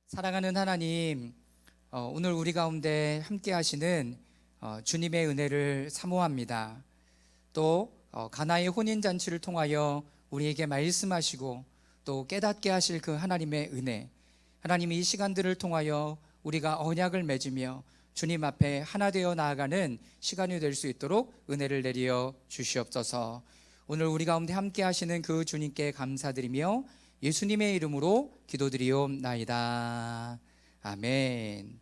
사랑하는 하나님, 오늘 우리 가운데 함께 하시는 주님의 은혜를 사모합니다. 또 가나의 혼인잔치를 통하여 우리에게 말씀하시고 또 깨닫게 하실 그 하나님의 은혜, 하나님이 이 시간들을 통하여 우리가 언약을 맺으며 주님 앞에 하나 되어 나아가는 시간이 될 수 있도록 은혜를 내려 주시옵소서. 오늘 우리 가운데 함께 하시는 그 주님께 감사드리며 예수님의 이름으로 기도드리옵나이다. 아멘.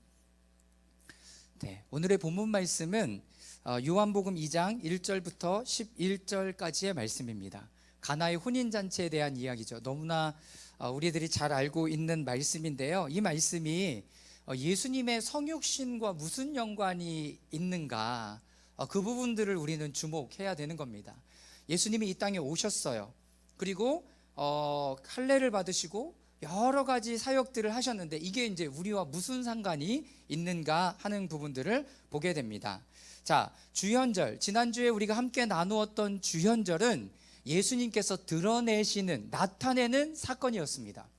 네, 오늘의 본문 말씀은 요한복음 2장 1절부터 11절까지의 말씀입니다. 가나의 혼인잔치에 대한 이야기죠. 너무나 우리들이 잘 알고 있는 말씀인데요. 이 말씀이 예수님의 성육신과 무슨 연관이 있는가, 그 부분들을 우리는 주목해야 되는 겁니다. 예수님이 이 땅에 오셨어요. 그리고 할례를 받으시고 여러 가지 사역들을 하셨는데 이게 이제 우리와 무슨 상관이 있는가 하는 부분들을 보게 됩니다. 자, 주현절, 지난주에 우리가 함께 나누었던 주현절은 예수님께서 드러내시는, 나타내는 사건이었습니다.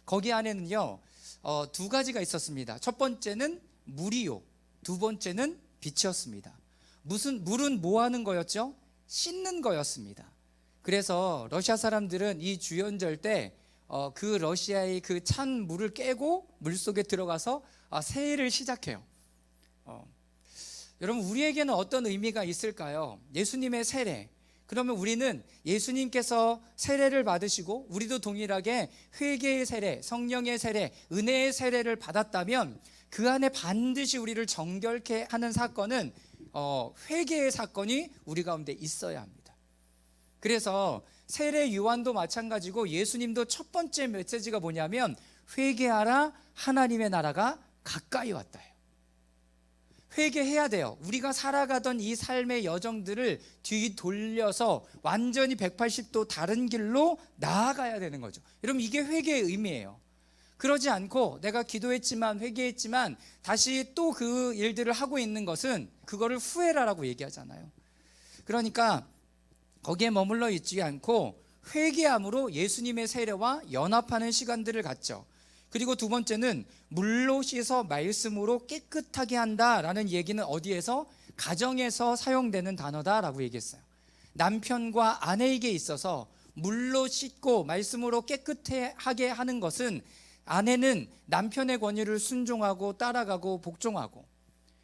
거기 안에는요 두 가지가 있었습니다. 첫 번째는 물이요, 두 번째는 빛이었습니다. 물은 뭐 하는 거였죠? 씻는 거였습니다. 그래서 러시아 사람들은 이 주연절 때 그 러시아의 그 찬 물을 깨고 물속에 들어가서 세일을 시작해요. 여러분, 우리에게는 어떤 의미가 있을까요? 예수님의 세례, 그러면 우리는 예수님께서 세례를 받으시고 우리도 동일하게 회개의 세례, 성령의 세례, 은혜의 세례를 받았다면 그 안에 반드시 우리를 정결케 하는 사건은 회개의 사건이 우리 가운데 있어야 합니다. 그래서 세례 요한도 마찬가지고 예수님도 첫 번째 메시지가 뭐냐면 회개하라, 하나님의 나라가 가까이 왔다요. 회개해야 돼요. 우리가 살아가던 이 삶의 여정들을 뒤돌려서 완전히 180도 다른 길로 나아가야 되는 거죠. 여러분, 이게 회개의 의미예요. 그러지 않고 내가 기도했지만 회개했지만 다시 또 그 일들을 하고 있는 것은 그거를 후회라라고 얘기하잖아요. 그러니까 거기에 머물러 있지 않고 회개함으로 예수님의 세례와 연합하는 시간들을 갖죠. 그리고 두 번째는 물로 씻어 말씀으로 깨끗하게 한다라는 얘기는 어디에서? 가정에서 사용되는 단어다라고 얘기했어요. 남편과 아내에게 있어서 물로 씻고 말씀으로 깨끗하게 하는 것은 아내는 남편의 권유를 순종하고 따라가고 복종하고,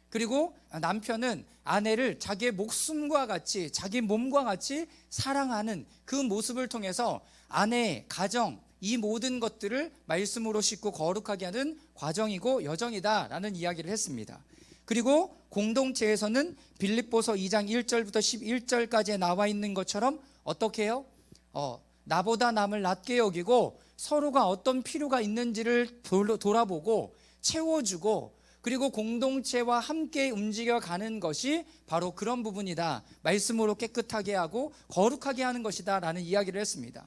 그리고 남편은 아내를 자기의 목숨과 같이, 자기 몸과 같이 사랑하는 그 모습을 통해서 아내의 가정, 이 모든 것들을 말씀으로 씻고 거룩하게 하는 과정이고 여정이다 라는 이야기를 했습니다. 그리고 공동체에서는 빌립보서 2장 1절부터 11절까지에 나와 있는 것처럼 어떻게 해요? 나보다 남을 낮게 여기고 서로가 어떤 필요가 있는지를 돌아보고 채워주고, 그리고 공동체와 함께 움직여가는 것이 바로 그런 부분이다, 말씀으로 깨끗하게 하고 거룩하게 하는 것이다 라는 이야기를 했습니다.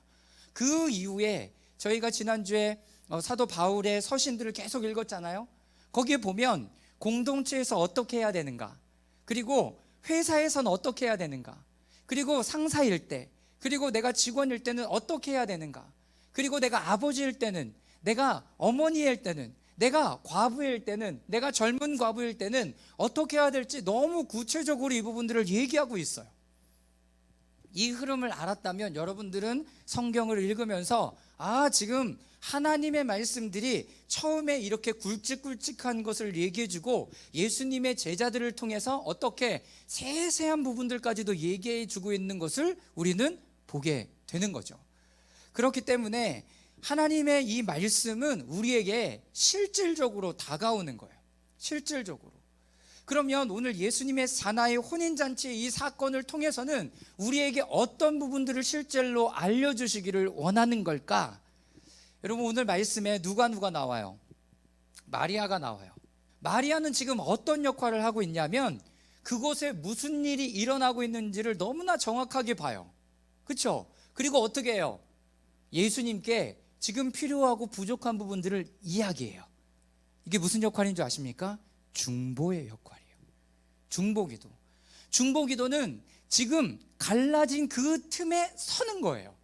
그 이후에 저희가 지난주에 사도 바울의 서신들을 계속 읽었잖아요. 거기에 보면 공동체에서 어떻게 해야 되는가, 그리고 회사에서는 어떻게 해야 되는가, 그리고 상사일 때, 그리고 내가 직원일 때는 어떻게 해야 되는가, 그리고 내가 아버지일 때는, 내가 어머니일 때는, 내가 과부일 때는, 내가 젊은 과부일 때는 어떻게 해야 될지 너무 구체적으로 이 부분들을 얘기하고 있어요. 이 흐름을 알았다면 여러분들은 성경을 읽으면서 지금 하나님의 말씀들이 처음에 이렇게 굵직굵직한 것을 얘기해주고 예수님의 제자들을 통해서 어떻게 세세한 부분들까지도 얘기해주고 있는 것을 우리는 보게 되는 거죠. 그렇기 때문에 하나님의 이 말씀은 우리에게 실질적으로 다가오는 거예요. 실질적으로. 그러면 오늘 예수님의 사나의 혼인잔치의 이 사건을 통해서는 우리에게 어떤 부분들을 실제로 알려주시기를 원하는 걸까? 여러분, 오늘 말씀에 누가 나와요? 마리아가 나와요. 마리아는 지금 어떤 역할을 하고 있냐면 그곳에 무슨 일이 일어나고 있는지를 너무나 정확하게 봐요. 그렇죠? 그리고 어떻게 해요? 예수님께 지금 필요하고 부족한 부분들을 이야기해요. 이게 무슨 역할인 줄 아십니까? 중보의 역할이에요. 중보기도. 중보기도는 지금 갈라진 그 틈에 서는 거예요.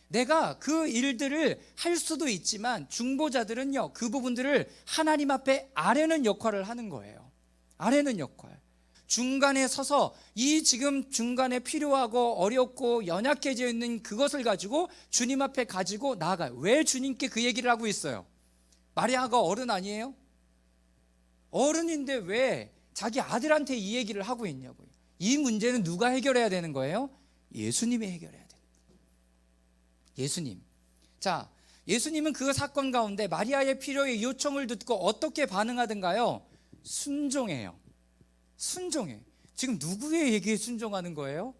내가 그 일들을 할 수도 있지만 중보자들은요, 그 부분들을 하나님 앞에 아뢰는 역할을 하는 거예요. 아뢰는 역할. 중간에 서서 이 지금 중간에 필요하고 어렵고 연약해져 있는 그것을 가지고 주님 앞에 가지고 나아가요. 왜 주님께 그 얘기를 하고 있어요? 마리아가 어른 아니에요? 어른인데 왜 자기 아들한테 이 얘기를 하고 있냐고요. 이 문제는 누가 해결해야 되는 거예요? 예수님이 해결해야 돼요. 예수님. 자, 예수님은 그 사건 가운데 마리아의 필요의 요청을 듣고 어떻게 반응하던가요? 순종해요. 순종해. 지금 누구의 얘기에 순종하는 거예요?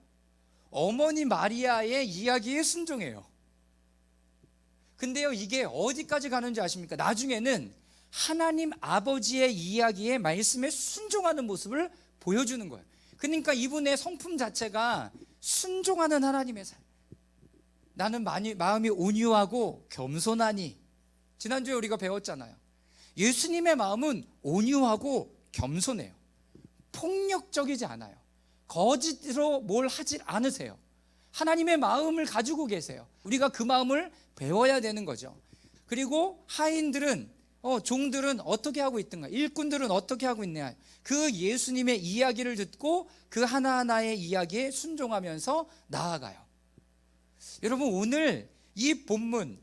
어머니 마리아의 이야기에 순종해요. 근데요, 이게 어디까지 가는지 아십니까? 나중에는 하나님 아버지의 이야기에, 말씀에 순종하는 모습을 보여주는 거예요. 그러니까 이분의 성품 자체가 순종하는 하나님의 삶. 나는 마음이 온유하고 겸손하니. 지난주에 우리가 배웠잖아요. 예수님의 마음은 온유하고 겸손해요. 폭력적이지 않아요. 거짓으로 뭘 하지 않으세요. 하나님의 마음을 가지고 계세요. 우리가 그 마음을 배워야 되는 거죠. 그리고 하인들은, 종들은 어떻게 하고 있던가, 일꾼들은 어떻게 하고 있냐, 그 예수님의 이야기를 듣고 그 하나하나의 이야기에 순종하면서 나아가요. 여러분, 오늘 이 본문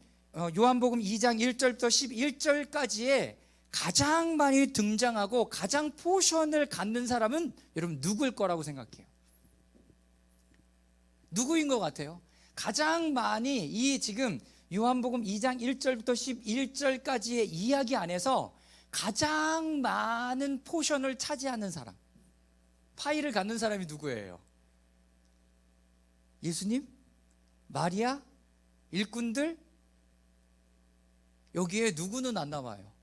요한복음 2장 1절부터 11절까지의 가장 많이 등장하고 가장 포션을 갖는 사람은 여러분 누구일 거라고 생각해요? 누구인 것 같아요? 가장 많이 이 지금 요한복음 2장 1절부터 11절까지의 이야기 안에서 가장 많은 포션을 차지하는 사람, 파일을 갖는 사람이 누구예요? 예수님? 마리아? 일꾼들? 여기에 누구는 안 나와요?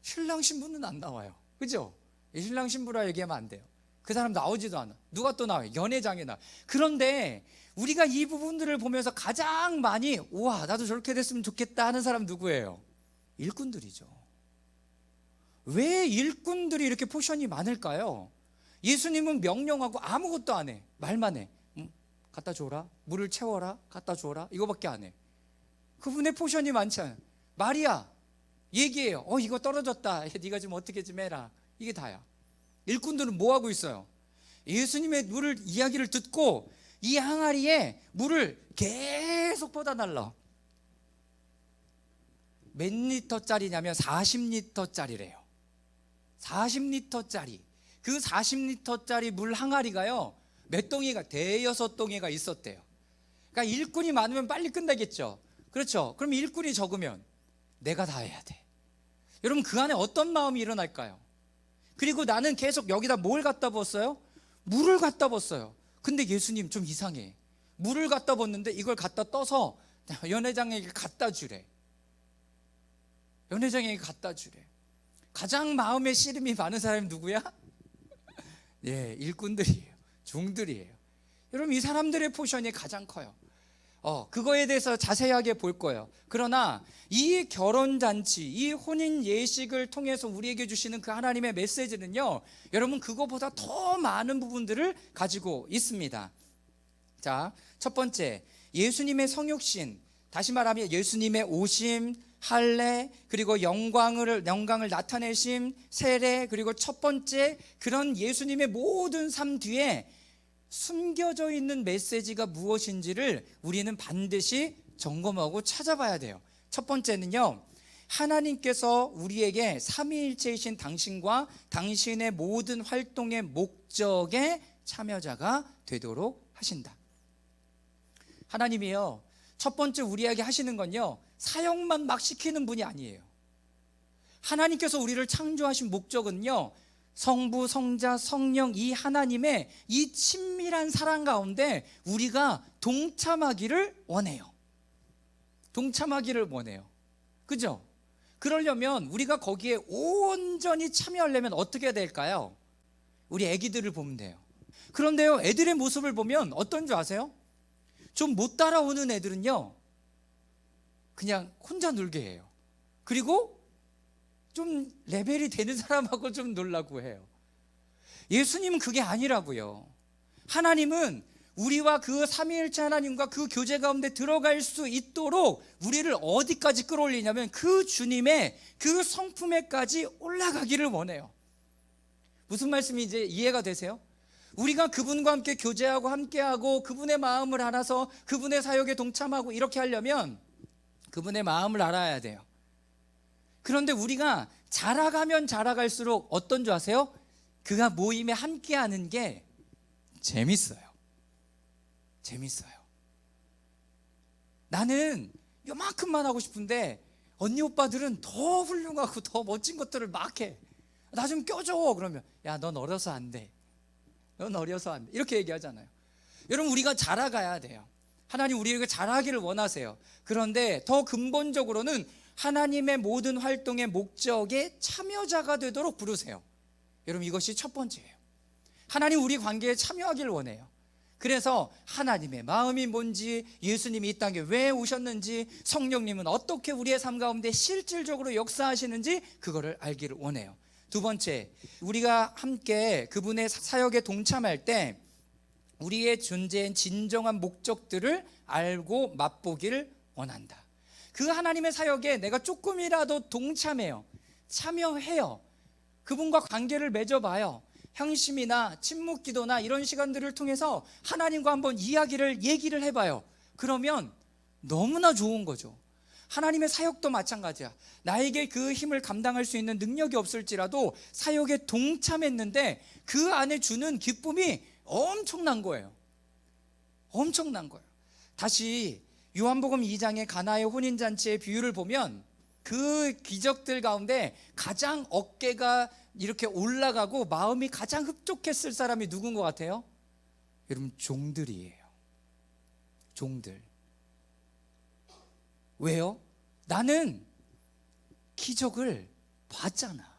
신랑 신부는 안 나와요. 그죠? 신랑 신부라 얘기하면 안 돼요. 그 사람 나오지도 않아. 누가 또 나와요? 연회장에 나와요. 그런데 우리가 이 부분들을 보면서 가장 많이 우와, 나도 저렇게 됐으면 좋겠다 하는 사람 누구예요? 일꾼들이죠. 왜 일꾼들이 이렇게 포션이 많을까요? 예수님은 명령하고 아무것도 안 해. 말만 해. 갖다 줘라, 물을 채워라, 갖다 줘라, 이거밖에 안 해. 그분의 포션이 많지 않아요. 마리아 얘기해요. 이거 떨어졌다, 네가 좀 어떻게 좀 해라. 이게 다야. 일꾼들은 뭐 하고 있어요? 예수님의 물을 이야기를 듣고 이 항아리에 물을 계속 퍼다 날라. 몇 리터짜리냐면 40리터짜리래요 40리터짜리. 그 40리터짜리 물 항아리가요, 몇 동이가, 대여섯 동이가 있었대요. 그러니까 일꾼이 많으면 빨리 끝나겠죠. 그렇죠? 그럼 일꾼이 적으면 내가 다 해야 돼. 여러분, 그 안에 어떤 마음이 일어날까요? 그리고 나는 계속 여기다 뭘 갖다 부었어요? 물을 갖다 부었어요. 근데 예수님 좀 이상해. 물을 갖다 부었는데 이걸 갖다 떠서 연회장에게 갖다 주래. 연회장에게 갖다 주래. 가장 마음에 씨름이 많은 사람이 누구야? 예, 일꾼들이에요. 종들이에요. 여러분, 이 사람들의 포션이 가장 커요. 그거에 대해서 자세하게 볼 거예요. 그러나 이 결혼잔치, 이 혼인 예식을 통해서 우리에게 주시는 그 하나님의 메시지는요, 여러분, 그거보다 더 많은 부분들을 가지고 있습니다. 자, 첫 번째, 예수님의 성육신, 다시 말하면 예수님의 오심, 할례, 그리고 영광을 나타내심, 세례, 그리고 첫 번째, 그런 예수님의 모든 삶 뒤에 숨겨져 있는 메시지가 무엇인지를 우리는 반드시 점검하고 찾아봐야 돼요. 첫 번째는요, 하나님께서 우리에게 삼위일체이신 당신과 당신의 모든 활동의 목적의 참여자가 되도록 하신다. 하나님이요, 첫 번째 우리에게 하시는 건요, 사역만 막 시키는 분이 아니에요. 하나님께서 우리를 창조하신 목적은요, 성부, 성자, 성령, 이 하나님의 이 친밀한 사랑 가운데 우리가 동참하기를 원해요. 동참하기를 원해요. 그죠? 그러려면 우리가 거기에 온전히 참여하려면 어떻게 해야 될까요? 우리 애기들을 보면 돼요. 그런데요, 애들의 모습을 보면 어떤 줄 아세요? 좀 못 따라오는 애들은요, 그냥 혼자 놀게 해요. 그리고 좀 레벨이 되는 사람하고 좀 놀라고 해요. 예수님은 그게 아니라고요. 하나님은 우리와 그 삼위일체 하나님과 그 교제 가운데 들어갈 수 있도록 우리를 어디까지 끌어올리냐면 그 주님의 그 성품에까지 올라가기를 원해요. 무슨 말씀인지 이해가 되세요? 우리가 그분과 함께 교제하고 함께하고 그분의 마음을 알아서 그분의 사역에 동참하고 이렇게 하려면 그분의 마음을 알아야 돼요. 그런데 우리가 자라가면 자라갈수록 어떤 줄 아세요? 그가 모임에 함께하는 게 재밌어요. 나는 요만큼만 하고 싶은데 언니 오빠들은 더 훌륭하고 더 멋진 것들을 막 해. 나 좀 껴줘. 그러면 야, 넌 어려서 안 돼. 이렇게 얘기하잖아요. 여러분, 우리가 자라가야 돼요. 하나님 우리에게 자라기를 원하세요. 그런데 더 근본적으로는 하나님의 모든 활동의 목적에 참여자가 되도록 부르세요. 여러분, 이것이 첫 번째예요. 하나님 우리 관계에 참여하기를 원해요. 그래서 하나님의 마음이 뭔지, 예수님이 이 땅에 왜 오셨는지, 성령님은 어떻게 우리의 삶 가운데 실질적으로 역사하시는지 그거를 알기를 원해요. 두 번째, 우리가 함께 그분의 사역에 동참할 때 우리의 존재의 진정한 목적들을 알고 맛보기를 원한다. 그 하나님의 사역에 내가 조금이라도 동참해요. 참여해요. 그분과 관계를 맺어봐요. 향심이나 침묵 기도나 이런 시간들을 통해서 하나님과 한번 얘기를 해봐요. 그러면 너무나 좋은 거죠. 하나님의 사역도 마찬가지야. 나에게 그 힘을 감당할 수 있는 능력이 없을지라도 사역에 동참했는데 그 안에 주는 기쁨이 엄청난 거예요. 다시 요한복음 2장의 가나의 혼인잔치의 비유를 보면 그 기적들 가운데 가장 어깨가 이렇게 올라가고 마음이 가장 흡족했을 사람이 누군 것 같아요? 여러분, 종들이에요. 종들. 왜요? 나는 기적을 봤잖아.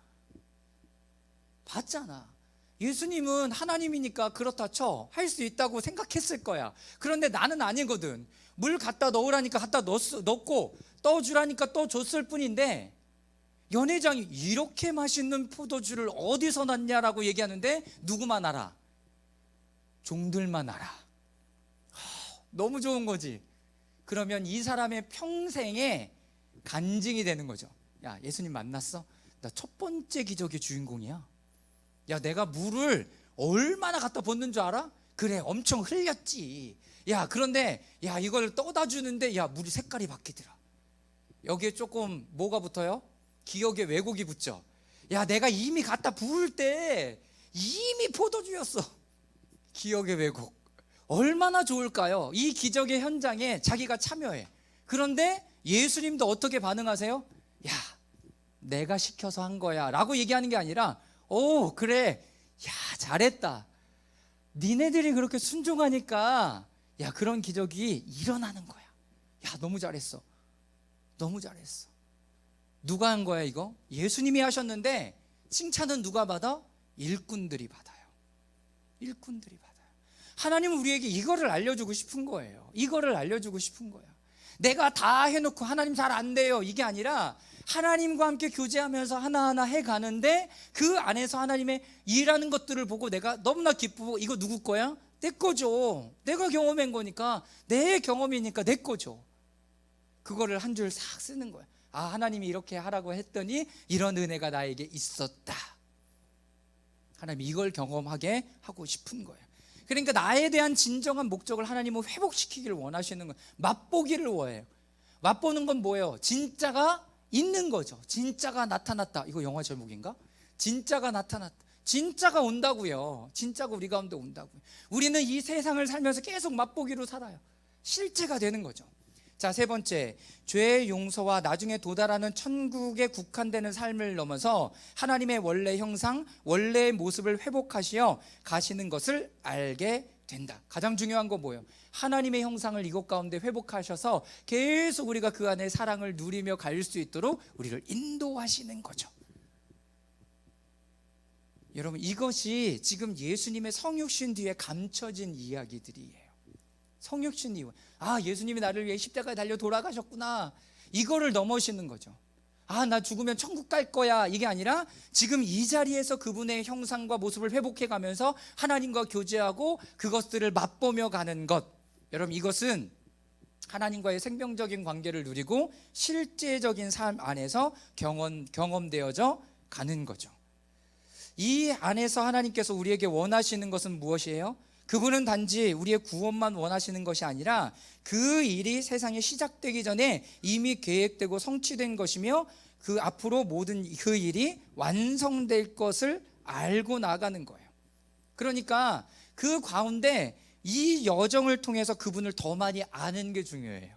예수님은 하나님이니까 그렇다 쳐 할 수 있다고 생각했을 거야. 그런데 나는 아니거든. 물 갖다 넣으라니까 갖다 넣고 떠주라니까 떠줬을 뿐인데, 연회장이 이렇게 맛있는 포도주를 어디서 났냐라고 얘기하는데 누구만 알아? 종들만 알아. 너무 좋은 거지. 그러면 이 사람의 평생에 간증이 되는 거죠. 야, 예수님 만났어? 나 첫 번째 기적의 주인공이야. 야, 내가 물을 얼마나 갖다 붓는 줄 알아? 그래, 엄청 흘렸지. 야, 그런데 야, 이걸 떠다 주는데 야, 물이 색깔이 바뀌더라. 여기에 조금 뭐가 붙어요? 기억의 왜곡이 붙죠. 야, 내가 이미 갖다 부을 때 이미 포도주였어. 기억의 왜곡. 얼마나 좋을까요? 이 기적의 현장에 자기가 참여해. 그런데 예수님도 어떻게 반응하세요? 야, 내가 시켜서 한 거야 라고 얘기하는 게 아니라, 오, 그래, 야, 잘했다. 니네들이 그렇게 순종하니까 야, 그런 기적이 일어나는 거야. 야, 너무 잘했어. 누가 한 거야 이거? 예수님이 하셨는데 칭찬은 누가 받아? 일꾼들이 받아요. 하나님은 우리에게 이거를 알려주고 싶은 거예요. 내가 다 해놓고 하나님 잘 안 돼요 이게 아니라, 하나님과 함께 교제하면서 하나하나 해가는데 그 안에서 하나님의 일하는 것들을 보고 내가 너무나 기쁘고, 이거 누구 거야? 내 거죠. 내가 경험한 거니까, 내 경험이니까 내 거죠. 그거를 한 줄 싹 쓰는 거야. 아, 하나님이 이렇게 하라고 했더니 이런 은혜가 나에게 있었다. 하나님이 이걸 경험하게 하고 싶은 거예요. 그러니까 나에 대한 진정한 목적을 하나님은 회복시키기를 원하시는 거예요. 맛보기를 원해요. 맛보는 건 뭐예요? 진짜가 있는 거죠. 진짜가 나타났다. 이거 영화 제목인가? 진짜가 나타났다. 진짜가 온다고요. 진짜가 우리 가운데 온다고요. 우리는 이 세상을 살면서 계속 맛보기로 살아요. 실제가 되는 거죠. 자, 세 번째, 죄의 용서와 나중에 도달하는 천국에 국한되는 삶을 넘어서 하나님의 원래 형상, 원래의 모습을 회복하시어 가시는 것을 알게 된다. 가장 중요한 건 뭐예요? 하나님의 형상을 이곳 가운데 회복하셔서 계속 우리가 그 안에 사랑을 누리며 갈 수 있도록 우리를 인도하시는 거죠. 여러분, 이것이 지금 예수님의 성육신 뒤에 감춰진 이야기들이에요. 성육신 이후, 아, 예수님이 나를 위해 십자가에 달려 돌아가셨구나, 이거를 넘으시는 거죠. 나 죽으면 천국 갈 거야, 이게 아니라 지금 이 자리에서 그분의 형상과 모습을 회복해 가면서 하나님과 교제하고 그것들을 맛보며 가는 것. 여러분, 이것은 하나님과의 생명적인 관계를 누리고 실제적인 삶 안에서 경험되어져 가는 거죠. 이 안에서 하나님께서 우리에게 원하시는 것은 무엇이에요? 그분은 단지 우리의 구원만 원하시는 것이 아니라 그 일이 세상에 시작되기 전에 이미 계획되고 성취된 것이며 그 앞으로 모든 그 일이 완성될 것을 알고 나가는 거예요. 그러니까 그 가운데 이 여정을 통해서 그분을 더 많이 아는 게 중요해요.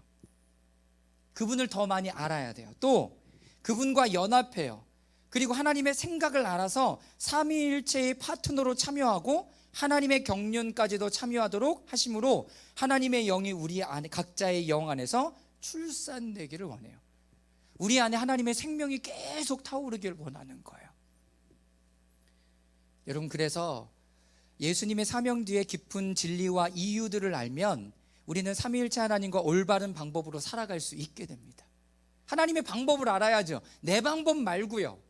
그분을 더 많이 알아야 돼요. 또 그분과 연합해요. 그리고 하나님의 생각을 알아서 삼위일체의 파트너로 참여하고 하나님의 경륜까지도 참여하도록 하심으로 하나님의 영이 우리 안에, 각자의 영 안에서 출산되기를 원해요. 우리 안에 하나님의 생명이 계속 타오르기를 원하는 거예요. 여러분, 그래서 예수님의 사명 뒤에 깊은 진리와 이유들을 알면 우리는 삼위일체 하나님과 올바른 방법으로 살아갈 수 있게 됩니다. 하나님의 방법을 알아야죠. 내 방법 말고요,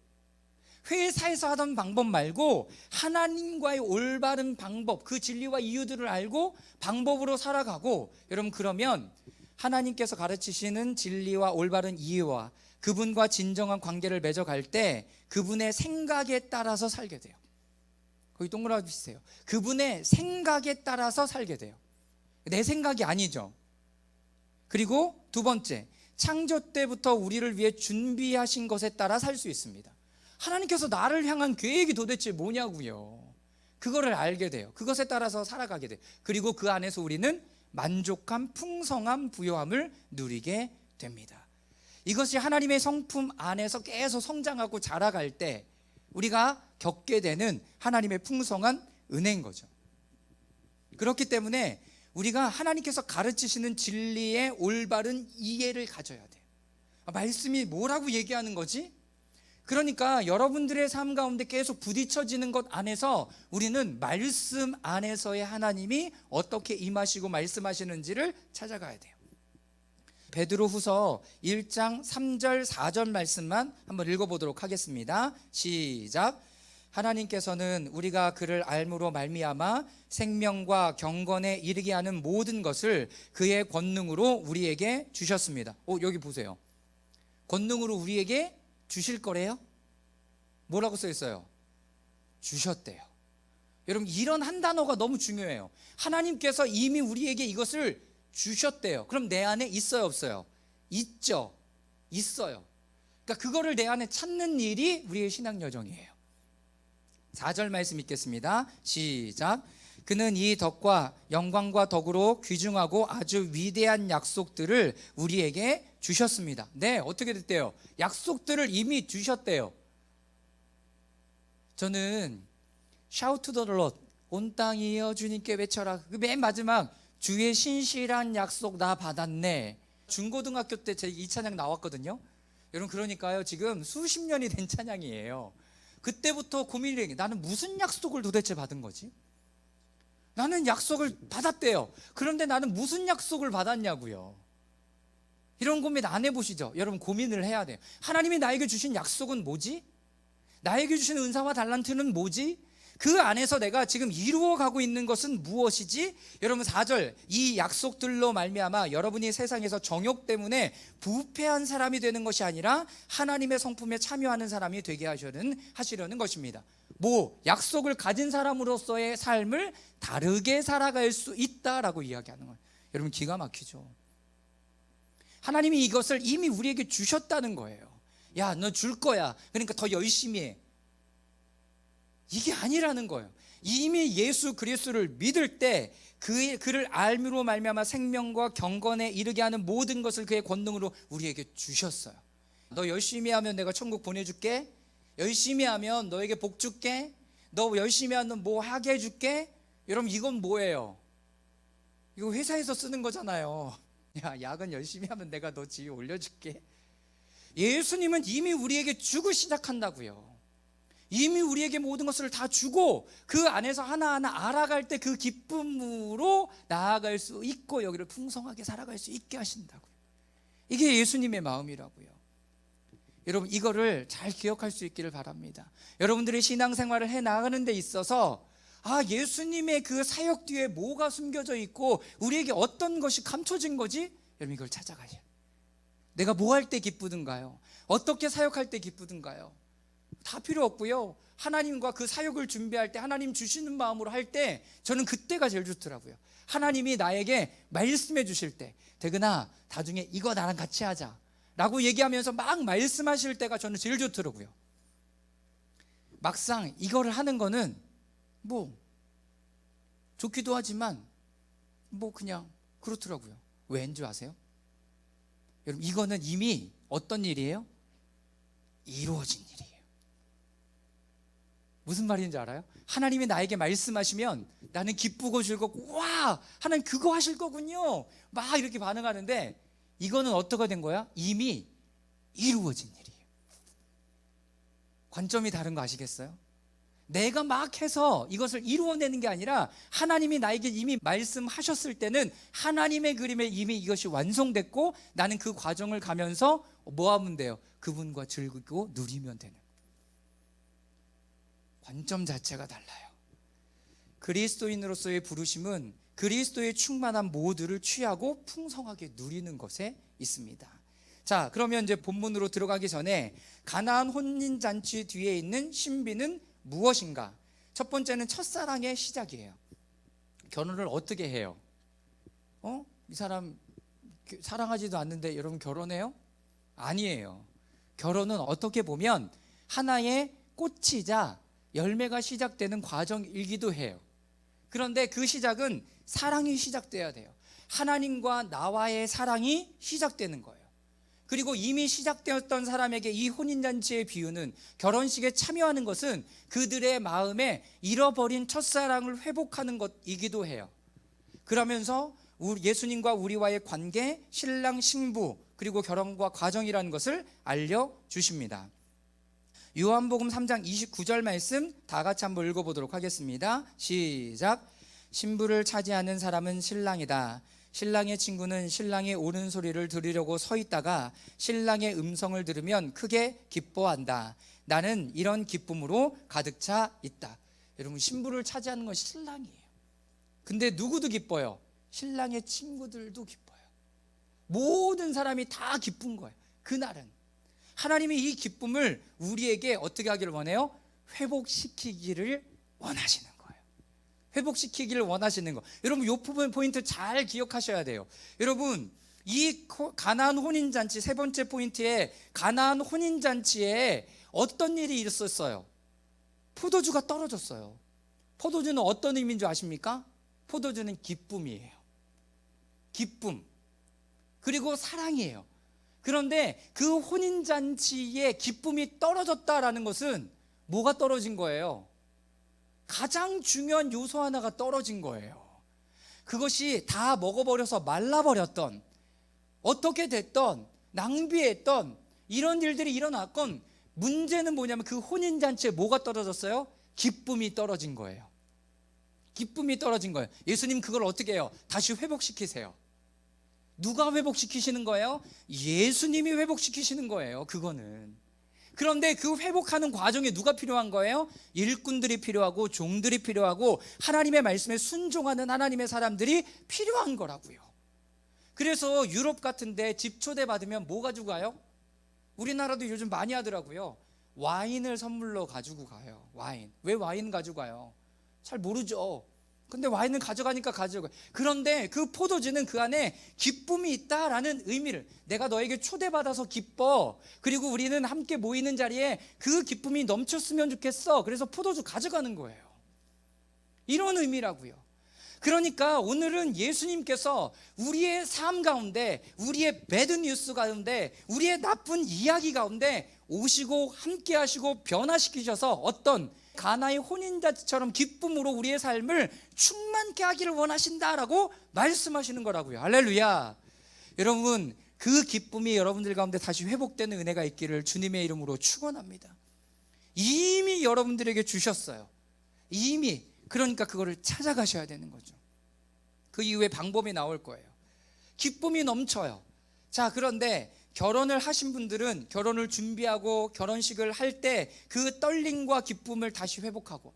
회사에서 하던 방법 말고 하나님과의 올바른 방법, 그 진리와 이유들을 알고 방법으로 살아가고, 여러분, 그러면 하나님께서 가르치시는 진리와 올바른 이유와 그분과 진정한 관계를 맺어갈 때 그분의 생각에 따라서 살게 돼요. 거기 동그라미 치세요. 그분의 생각에 따라서 살게 돼요. 내 생각이 아니죠. 그리고 두 번째, 창조 때부터 우리를 위해 준비하신 것에 따라 살 수 있습니다. 하나님께서 나를 향한 계획이 도대체 뭐냐고요. 그거를 알게 돼요. 그것에 따라서 살아가게 돼요. 그리고 그 안에서 우리는 만족한 풍성한 부요함을 누리게 됩니다. 이것이 하나님의 성품 안에서 계속 성장하고 자라갈 때 우리가 겪게 되는 하나님의 풍성한 은혜인 거죠. 그렇기 때문에 우리가 하나님께서 가르치시는 진리의 올바른 이해를 가져야 돼요. 말씀이 뭐라고 얘기하는 거지? 그러니까 여러분들의 삶 가운데 계속 부딪혀지는 것 안에서 우리는 말씀 안에서의 하나님이 어떻게 임하시고 말씀하시는지를 찾아가야 돼요. 베드로후서 1장 3절 4절 말씀만 한번 읽어보도록 하겠습니다. 시작. 하나님께서는 우리가 그를 알므로 말미암아 생명과 경건에 이르게 하는 모든 것을 그의 권능으로 우리에게 주셨습니다. 여기 보세요. 권능으로 우리에게 주실 거래요? 뭐라고 써 있어요? 주셨대요. 여러분, 이런 한 단어가 너무 중요해요. 하나님께서 이미 우리에게 이것을 주셨대요. 그럼 내 안에 있어요, 없어요? 있죠. 있어요. 그러니까 그거를 내 안에 찾는 일이 우리의 신앙 여정이에요. 4절 말씀 읽겠습니다. 시작. 그는 이 덕과 영광과 덕으로 귀중하고 아주 위대한 약속들을 우리에게 주셨습니다. 네, 어떻게 됐대요? 약속들을 이미 주셨대요. 저는 Shout to the Lord, 온 땅이여 주님께 외쳐라, 그 맨 마지막 주의 신실한 약속 나 받았네. 중고등학교 때 제 이 찬양 나왔거든요. 여러분, 그러니까요, 지금 수십 년이 된 찬양이에요. 그때부터 고민이, 나는 무슨 약속을 도대체 받은 거지? 나는 약속을 받았대요. 그런데 나는 무슨 약속을 받았냐고요. 이런 고민 안 해보시죠? 여러분, 고민을 해야 돼요. 하나님이 나에게 주신 약속은 뭐지? 나에게 주신 은사와 달란트는 뭐지? 그 안에서 내가 지금 이루어가고 있는 것은 무엇이지? 여러분, 4절, 이 약속들로 말미암아 여러분이 세상에서 정욕 때문에 부패한 사람이 되는 것이 아니라 하나님의 성품에 참여하는 사람이 되게 하시려는 것입니다. 약속을 가진 사람으로서의 삶을 다르게 살아갈 수 있다라고 이야기하는 거예요. 여러분, 기가 막히죠. 하나님이 이것을 이미 우리에게 주셨다는 거예요. 야, 너 줄 거야, 그러니까 더 열심히 해. 이게 아니라는 거예요. 이미 예수 그리스도를 믿을 때 그를 알므로 말미암아 생명과 경건에 이르게 하는 모든 것을 그의 권능으로 우리에게 주셨어요. 너 열심히 하면 내가 천국 보내줄게. 열심히 하면 너에게 복 줄게. 너 열심히 하면 뭐 하게 해줄게. 여러분, 이건 뭐예요? 이거 회사에서 쓰는 거잖아요. 야, 야근 열심히 하면 내가 너 지위 올려줄게. 예수님은 이미 우리에게 주고 시작한다고요. 이미 우리에게 모든 것을 다 주고 그 안에서 하나하나 알아갈 때 그 기쁨으로 나아갈 수 있고 여기를 풍성하게 살아갈 수 있게 하신다고요. 이게 예수님의 마음이라고요. 여러분 이거를 잘 기억할 수 있기를 바랍니다. 여러분들이 신앙생활을 해 나가는 데 있어서 예수님의 그 사역 뒤에 뭐가 숨겨져 있고 우리에게 어떤 것이 감춰진 거지? 여러분 이걸 찾아가셔야 돼요. 내가 뭐 할 때 기쁘든가요? 어떻게 사역할 때 기쁘든가요? 다 필요 없고요. 하나님과 그 사역을 준비할 때 하나님 주시는 마음으로 할 때 저는 그때가 제일 좋더라고요. 하나님이 나에게 말씀해 주실 때, 대근아 나중에 이거 나랑 같이 하자 라고 얘기하면서 막 말씀하실 때가 저는 제일 좋더라고요. 막상 이거를 하는 거는 뭐 좋기도 하지만 뭐 그냥 그렇더라고요. 왜인 줄 아세요? 여러분 이거는 이미 어떤 일이에요? 이루어진 일이에요. 무슨 말인지 알아요? 하나님이 나에게 말씀하시면 나는 기쁘고 즐겁고 와 하나님 그거 하실 거군요 막 이렇게 반응하는데, 이거는 어떻게 된 거야? 이미 이루어진 일이에요. 관점이 다른 거 아시겠어요? 내가 막 해서 이것을 이루어내는 게 아니라 하나님이 나에게 이미 말씀하셨을 때는 하나님의 그림에 이미 이것이 완성됐고 나는 그 과정을 가면서 뭐 하면 돼요? 그분과 즐기고 누리면 되는, 관점 자체가 달라요. 그리스도인으로서의 부르심은 그리스도의 충만한 모두를 취하고 풍성하게 누리는 것에 있습니다. 자, 그러면 이제 본문으로 들어가기 전에 가나안 혼인잔치 뒤에 있는 신비는 무엇인가? 첫 번째는 첫사랑의 시작이에요. 결혼을 어떻게 해요? 이 사람 사랑하지도 않는데 여러분 결혼해요? 아니에요. 결혼은 어떻게 보면 하나의 꽃이자 열매가 시작되는 과정이기도 해요. 그런데 그 시작은 사랑이 시작돼야 돼요. 하나님과 나와의 사랑이 시작되는 거예요. 그리고 이미 시작되었던 사람에게 이 혼인잔치의 비유는, 결혼식에 참여하는 것은 그들의 마음에 잃어버린 첫사랑을 회복하는 것이기도 해요. 그러면서 예수님과 우리와의 관계, 신랑 신부 그리고 결혼과 과정이라는 것을 알려주십니다. 요한복음 3장 29절 말씀 다 같이 한번 읽어보도록 하겠습니다. 시작. 신부를 차지하는 사람은 신랑이다. 신랑의 친구는 신랑의 오는 소리를 들으려고 서 있다가 신랑의 음성을 들으면 크게 기뻐한다. 나는 이런 기쁨으로 가득 차 있다. 여러분 신부를 차지하는 것이 신랑이에요. 근데 누구도 기뻐요? 신랑의 친구들도 기뻐요. 모든 사람이 다 기쁜 거예요. 그날은 하나님이 이 기쁨을 우리에게 어떻게 하기를 원해요? 회복시키기를 원하시는 거예요. 회복시키기를 원하시는 거. 여러분 이 부분 포인트 잘 기억하셔야 돼요. 여러분 이 가나안 혼인잔치, 세 번째 포인트에 가나안 혼인잔치에 어떤 일이 있었어요? 포도주가 떨어졌어요. 포도주는 어떤 의미인 줄 아십니까? 포도주는 기쁨이에요. 기쁨 그리고 사랑이에요. 그런데 그 혼인잔치의 기쁨이 떨어졌다라는 것은 뭐가 떨어진 거예요? 가장 중요한 요소 하나가 떨어진 거예요. 그것이 다 먹어버려서 말라버렸던, 어떻게 됐던, 낭비했던 이런 일들이 일어났건, 문제는 뭐냐면 그 혼인잔치에 뭐가 떨어졌어요? 기쁨이 떨어진 거예요. 기쁨이 떨어진 거예요. 예수님 그걸 어떻게 해요? 다시 회복시키세요. 누가 회복시키시는 거예요? 예수님이 회복시키시는 거예요. 그거는. 그런데 그 회복하는 과정에 누가 필요한 거예요? 일꾼들이 필요하고 종들이 필요하고 하나님의 말씀에 순종하는 하나님의 사람들이 필요한 거라고요. 그래서 유럽 같은데 집 초대받으면 뭐 가지고 가요? 우리나라도 요즘 많이 하더라고요. 와인을 선물로 가지고 가요. 와인. 왜 와인 가지고 가요? 잘 모르죠. 근데 와인을 가져가니까 가져가요. 그런데 그 포도주는 그 안에 기쁨이 있다라는 의미를, 내가 너에게 초대받아서 기뻐, 그리고 우리는 함께 모이는 자리에 그 기쁨이 넘쳤으면 좋겠어, 그래서 포도주 가져가는 거예요. 이런 의미라고요. 그러니까 오늘은 예수님께서 우리의 삶 가운데, 우리의 배드 뉴스 가운데, 우리의 나쁜 이야기 가운데 오시고 함께 하시고 변화시키셔서 어떤 가나의 혼인잔치처럼 기쁨으로 우리의 삶을 충만케 하기를 원하신다라고 말씀하시는 거라고요. 할렐루야. 여러분 그 기쁨이 여러분들 가운데 다시 회복되는 은혜가 있기를 주님의 이름으로 축원합니다. 이미 여러분들에게 주셨어요. 이미. 그러니까 그거를 찾아가셔야 되는 거죠. 그 이후에 방법이 나올 거예요. 기쁨이 넘쳐요. 자, 그런데 결혼을 하신 분들은 결혼을 준비하고 결혼식을 할 때 그 떨림과 기쁨을 다시 회복하고,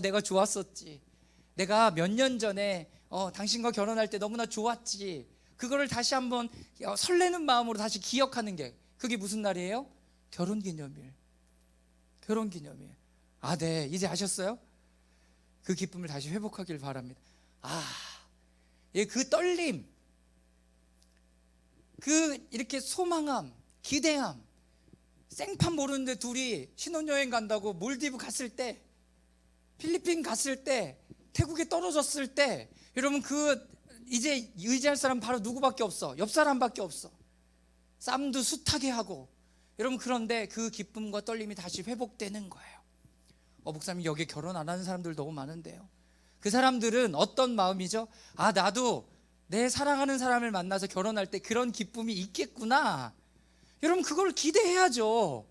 내가 좋았었지, 내가 몇 년 전에 당신과 결혼할 때 너무나 좋았지, 그거를 다시 한번 설레는 마음으로 다시 기억하는 게, 그게 무슨 날이에요? 결혼기념일. 결혼기념일. 네, 이제 아셨어요? 그 기쁨을 다시 회복하길 바랍니다. 그 떨림, 그 이렇게 소망함, 기대함. 생판 모르는데 둘이 신혼여행 간다고 몰디브 갔을 때, 필리핀 갔을 때, 태국에 떨어졌을 때, 여러분 이제 의지할 사람 바로 누구밖에 없어? 옆 사람밖에 없어. 쌈도 숱하게 하고, 여러분 그런데 그 기쁨과 떨림이 다시 회복되는 거예요. 목사님, 여기 결혼 안 하는 사람들 너무 많은데요. 그 사람들은 어떤 마음이죠? 나도 내 사랑하는 사람을 만나서 결혼할 때 그런 기쁨이 있겠구나. 여러분 그걸 기대해야죠.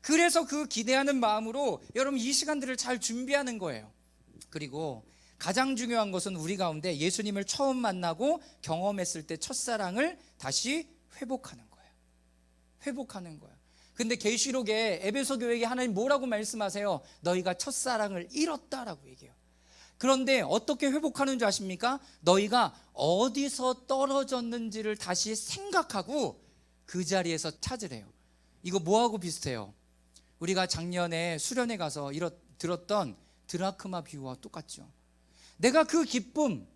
그래서 그 기대하는 마음으로 여러분 이 시간들을 잘 준비하는 거예요. 그리고 가장 중요한 것은 우리 가운데 예수님을 처음 만나고 경험했을 때 첫사랑을 다시 회복하는 거예요. 근데 계시록에 에베소 교회에게 하나님 뭐라고 말씀하세요? 너희가 첫사랑을 잃었다라고 얘기해요. 그런데 어떻게 회복하는 줄 아십니까? 너희가 어디서 떨어졌는지를 다시 생각하고 그 자리에서 찾으래요. 이거 뭐하고 비슷해요? 우리가 작년에 수련회 가서 들었던 드라크마 비유와 똑같죠. 내가 그 기쁨,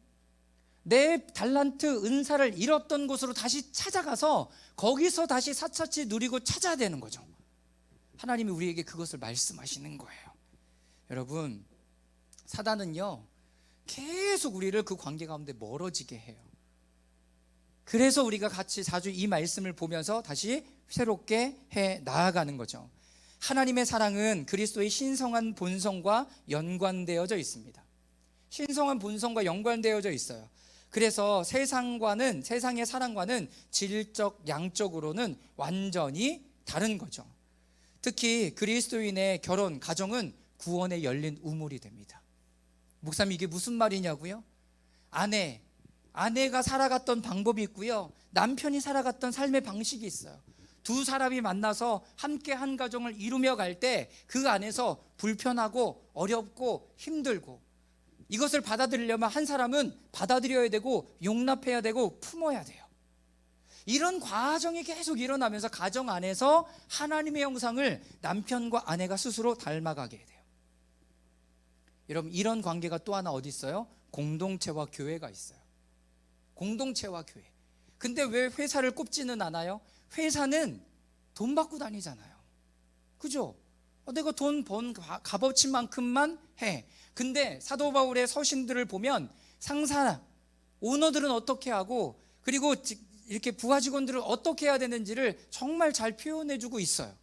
내 달란트, 은사를 잃었던 곳으로 다시 찾아가서 거기서 다시 사차치 누리고 찾아야 되는 거죠. 하나님이 우리에게 그것을 말씀하시는 거예요. 여러분, 사단은요 계속 우리를 그 관계 가운데 멀어지게 해요. 그래서 우리가 같이 자주 이 말씀을 보면서 다시 새롭게 해 나아가는 거죠. 하나님의 사랑은 그리스도의 신성한 본성과 연관되어져 있습니다. 신성한 본성과 연관되어져 있어요. 그래서 세상의 사랑과는 질적, 양적으로는 완전히 다른 거죠. 특히 그리스도인의 결혼, 가정은 구원에 열린 우물이 됩니다. 목사님, 이게 무슨 말이냐고요? 아내가 살아갔던 방법이 있고요, 남편이 살아갔던 삶의 방식이 있어요. 두 사람이 만나서 함께 한 가정을 이루며 갈 때 그 안에서 불편하고 어렵고 힘들고, 이것을 받아들이려면 한 사람은 받아들여야 되고 용납해야 되고 품어야 돼요. 이런 과정이 계속 일어나면서 가정 안에서 하나님의 형상을 남편과 아내가 스스로 닮아가게 돼요. 여러분, 이런 관계가 또 하나 어디 있어요? 공동체와 교회가 있어요. 공동체와 교회. 근데 왜 회사를 꼽지는 않아요? 회사는 돈 받고 다니잖아요. 그죠? 내가 돈 번 값어치 만큼만 해. 근데 사도 바울의 서신들을 보면 상사, 오너들은 어떻게 하고, 그리고 이렇게 부하 직원들은 어떻게 해야 되는지를 정말 잘 표현해주고 있어요.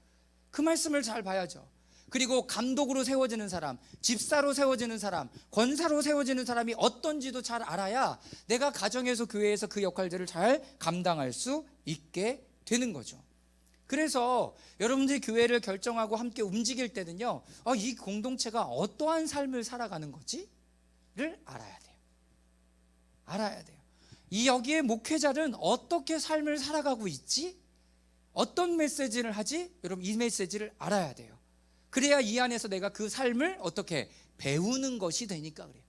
그 말씀을 잘 봐야죠. 그리고 감독으로 세워지는 사람, 집사로 세워지는 사람, 권사로 세워지는 사람이 어떤지도 잘 알아야 내가 가정에서 교회에서 그 역할들을 잘 감당할 수 있게 되는 거죠. 그래서 여러분들이 교회를 결정하고 함께 움직일 때는요, 이 공동체가 어떠한 삶을 살아가는 거지를 알아야 돼요. 여기에 목회자는 어떻게 삶을 살아가고 있지? 어떤 메시지를 하지? 여러분, 이 메시지를 알아야 돼요. 그래야 이 안에서 내가 그 삶을 어떻게 배우는 것이 되니까 그래요.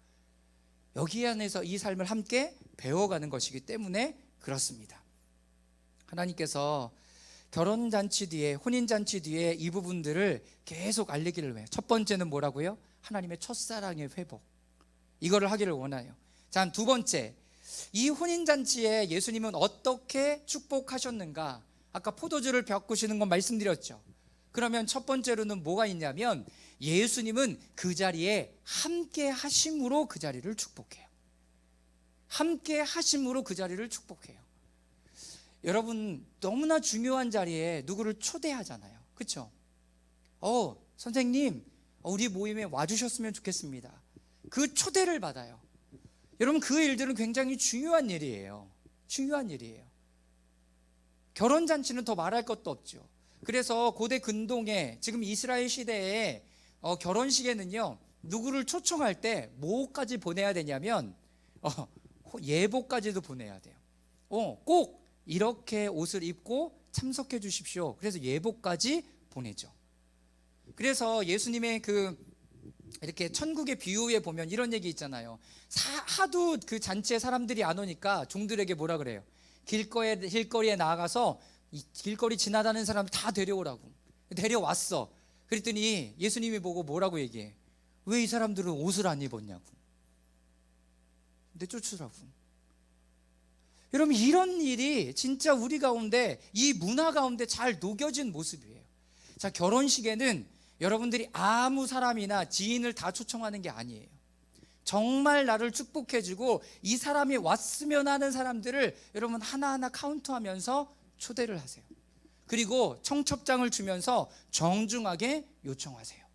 여기 안에서 이 삶을 함께 배워가는 것이기 때문에 그렇습니다. 하나님께서 결혼잔치 뒤에, 혼인잔치 뒤에 이 부분들을 계속 알리기를 해요. 첫 번째는 뭐라고요? 하나님의 첫사랑의 회복, 이거를 하기를 원해요. 자, 두 번째, 이 혼인잔치에 예수님은 어떻게 축복하셨는가? 아까 포도주를 벽구시는 건 말씀드렸죠. 그러면 첫 번째로는 뭐가 있냐면, 예수님은 그 자리에 함께 하심으로 그 자리를 축복해요. 함께 하심으로 그 자리를 축복해요. 여러분, 너무나 중요한 자리에 누구를 초대하잖아요. 그렇죠? 선생님, 우리 모임에 와주셨으면 좋겠습니다. 그 초대를 받아요. 여러분, 그 일들은 굉장히 중요한 일이에요. 결혼잔치는 더 말할 것도 없죠. 그래서 고대 근동에, 지금 이스라엘 시대에 결혼식에는요, 누구를 초청할 때 뭐까지 보내야 되냐면 예보까지도 보내야 돼요. 꼭 이렇게 옷을 입고 참석해 주십시오. 그래서 예복까지 보내죠. 그래서 예수님의 이렇게 천국의 비유에 보면 이런 얘기 있잖아요. 하도 그 잔치에 사람들이 안 오니까 종들에게 뭐라 그래요? 길거리에 나가서 이 길거리 지나다니는 사람을 다 데려오라고. 데려왔어. 그랬더니 예수님이 보고 뭐라고 얘기해? 왜 이 사람들은 옷을 안 입었냐고. 내쫓으라고. 여러분, 이런 일이 진짜 우리 가운데, 이 문화 가운데 잘 녹여진 모습이에요. 자, 결혼식에는 여러분들이 아무 사람이나 지인을 다 초청하는 게 아니에요. 정말 나를 축복해주고 이 사람이 왔으면 하는 사람들을 여러분 하나하나 카운트하면서 초대를 하세요. 그리고 청첩장을 주면서 정중하게 요청하세요.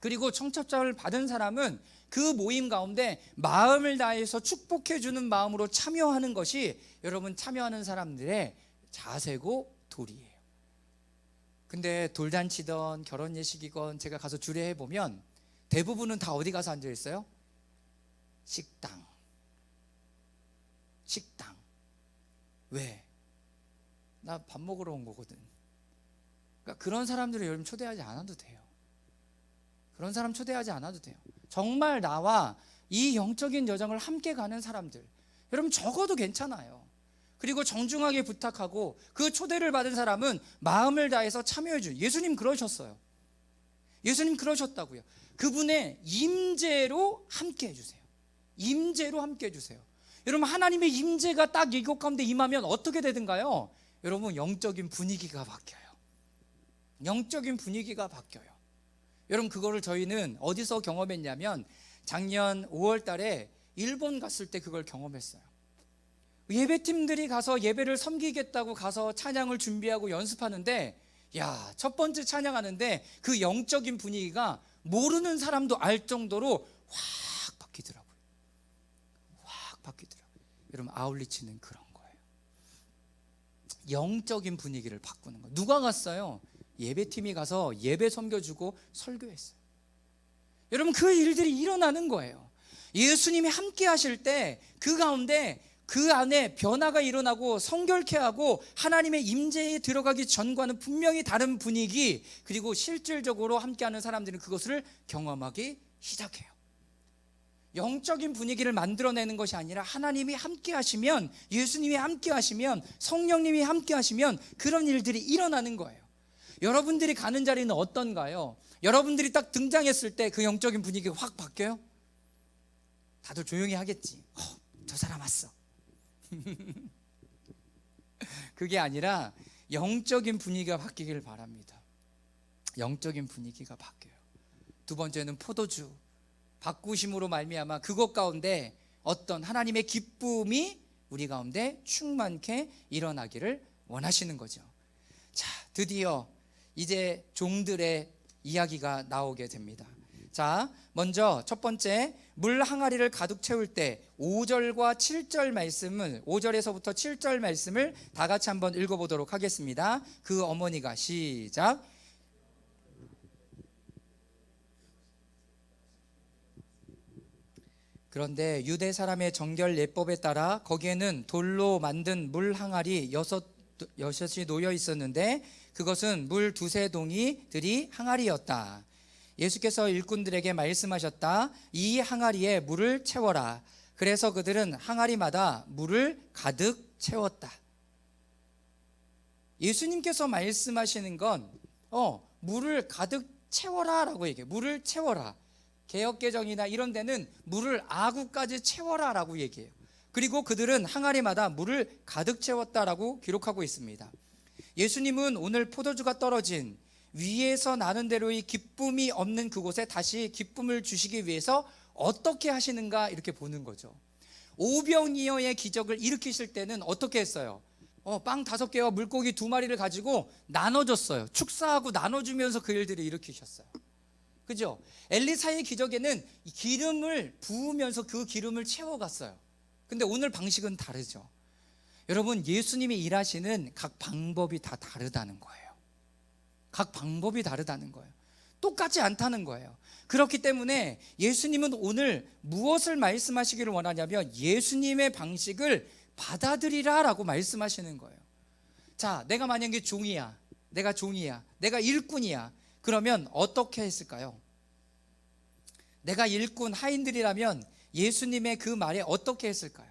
그리고 청첩장을 받은 사람은 그 모임 가운데 마음을 다해서 축복해주는 마음으로 참여하는 것이 여러분 참여하는 사람들의 자세고 도리예요. 근데 돌잔치든 결혼 예식이건 제가 가서 주례해 보면 대부분은 다 어디 가서 앉아 있어요? 식당. 왜? 나 밥 먹으러 온 거거든. 그러니까 그런 사람들을 여러분 초대하지 않아도 돼요. 그런 사람 초대하지 않아도 돼요. 정말 나와 이 영적인 여정을 함께 가는 사람들, 여러분 적어도 괜찮아요. 그리고 정중하게 부탁하고 그 초대를 받은 사람은 마음을 다해서 참여해 준. 예수님 그러셨어요. 예수님 그러셨다고요. 그분의 임재로 함께 해주세요. 임재로 함께 해주세요. 여러분, 하나님의 임재가 딱 이곳 가운데 임하면 어떻게 되든가요? 여러분, 영적인 분위기가 바뀌어요. 영적인 분위기가 바뀌어요. 여러분, 그거를 저희는 어디서 경험했냐면 작년 5월 달에 일본 갔을 때 그걸 경험했어요. 예배팀들이 가서 예배를 섬기겠다고 가서 찬양을 준비하고 연습하는데, 야, 첫 번째 찬양하는데 그 영적인 분위기가 모르는 사람도 알 정도로 확 바뀌더라고요. 확 바뀌더라고요. 여러분, 아울리치는 그런 거예요. 영적인 분위기를 바꾸는 거. 누가 갔어요? 예배팀이 가서 예배 섬겨주고 설교했어요. 여러분, 그 일들이 일어나는 거예요. 예수님이 함께 하실 때 그 가운데 그 안에 변화가 일어나고 성결케 하고 하나님의 임재에 들어가기 전과는 분명히 다른 분위기, 그리고 실질적으로 함께하는 사람들은 그것을 경험하기 시작해요. 영적인 분위기를 만들어내는 것이 아니라 하나님이 함께 하시면, 예수님이 함께 하시면, 성령님이 함께 하시면 그런 일들이 일어나는 거예요. 여러분들이 가는 자리는 어떤가요? 여러분들이 딱 등장했을 때 그 영적인 분위기가 확 바뀌어요? 다들 조용히 하겠지. 저 사람 왔어. 그게 아니라 영적인 분위기가 바뀌길 바랍니다. 영적인 분위기가 바뀌어요. 두 번째는 포도주 바꾸심으로 말미암아 그것 가운데 어떤 하나님의 기쁨이 우리 가운데 충만케 일어나기를 원하시는 거죠. 자, 드디어 이제 종들의 이야기가 나오게 됩니다. 자, 먼저 첫 번째, 물 항아리를 가득 채울 때 5절과 7절 말씀을, 5절에서부터 7절 말씀을 다 같이 한번 읽어보도록 하겠습니다. 그 어머니가, 시작. 그런데 유대 사람의 정결 예법에 따라 거기에는 돌로 만든 물 항아리 여섯이 놓여 있었는데 그것은 물 두세 동이들이 항아리였다. 예수께서 일꾼들에게 말씀하셨다. 이 항아리에 물을 채워라. 그래서 그들은 항아리마다 물을 가득 채웠다. 예수님께서 말씀하시는 건 물을 가득 채워라 라고 얘기해요. 물을 채워라. 개역개정이나 이런 데는 물을 아구까지 채워라 라고 얘기해요. 그리고 그들은 항아리마다 물을 가득 채웠다라고 기록하고 있습니다. 예수님은 오늘 포도주가 떨어진 위에서 나는 대로의 기쁨이 없는 그곳에 다시 기쁨을 주시기 위해서 어떻게 하시는가 이렇게 보는 거죠. 오병이어의 기적을 일으키실 때는 어떻게 했어요? 빵 5개와 물고기 2마리를 가지고 나눠줬어요. 축사하고 나눠주면서 그 일들을 일으키셨어요. 그죠? 엘리사의 기적에는 기름을 부으면서 그 기름을 채워갔어요. 근데 오늘 방식은 다르죠. 여러분, 예수님이 일하시는 각 방법이 다 다르다는 거예요. 각 방법이 다르다는 거예요. 똑같지 않다는 거예요. 그렇기 때문에 예수님은 오늘 무엇을 말씀하시기를 원하냐면 예수님의 방식을 받아들이라라고 말씀하시는 거예요. 자, 내가 만약에 종이야, 내가 일꾼이야. 그러면 어떻게 했을까요? 내가 일꾼 하인들이라면 예수님의 그 말에 어떻게 했을까요?